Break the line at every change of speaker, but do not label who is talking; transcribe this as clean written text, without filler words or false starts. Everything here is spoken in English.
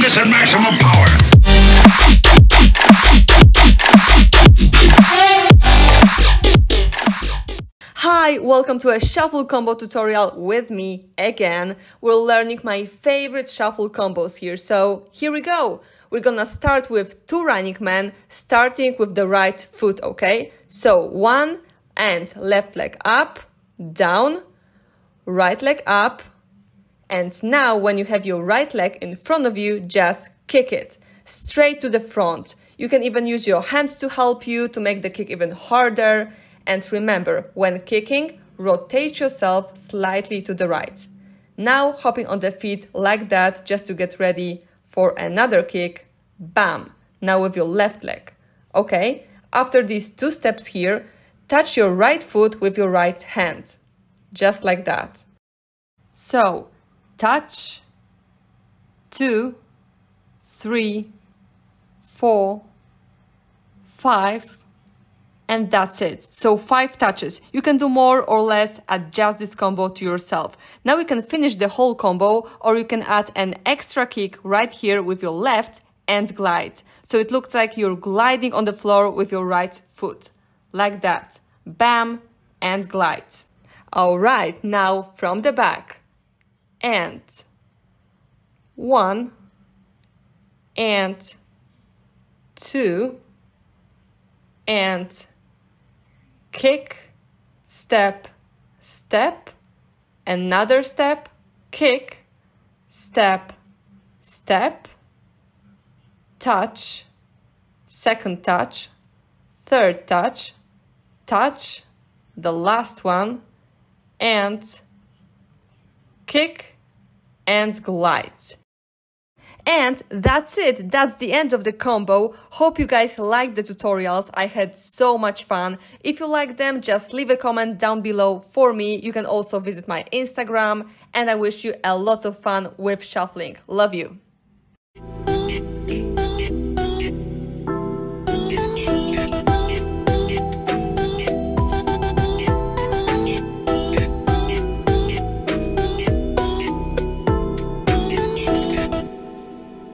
this at maximum power.
Hi, welcome to a shuffle combo tutorial with me again. We're learning my favorite shuffle combos here. So here we go. We're gonna start with 2 running men, starting with the right foot, okay? So 1 and left leg up, down, right leg up. And now when you have your right leg in front of you, just kick it straight to the front. You can even use your hands to help you to make the kick even harder. And remember, when kicking, rotate yourself slightly to the right. Now hopping on the feet like that, just to get ready for another kick. Bam! Now with your left leg. Okay, after these 2 steps here, touch your right foot with your right hand. Just like that. So, touch, 2, 3, 4, 5, and that's it. So 5 touches. You can do more or less, adjust this combo to yourself. Now you can finish the whole combo, or you can add an extra kick right here with your left and glide. So it looks like you're gliding on the floor with your right foot. Like that. Bam, and glide. Alright, now from the back. And 1 and 2 and kick, step, step, another step, kick, step, step, touch, second touch, third touch, touch, the last one, and kick and glide. And that's it. That's the end of the combo. Hope you guys liked the tutorials. I had so much fun. If you like them, just leave a comment down below for me. You can also visit my Instagram, and I wish you a lot of fun with shuffling. Love you.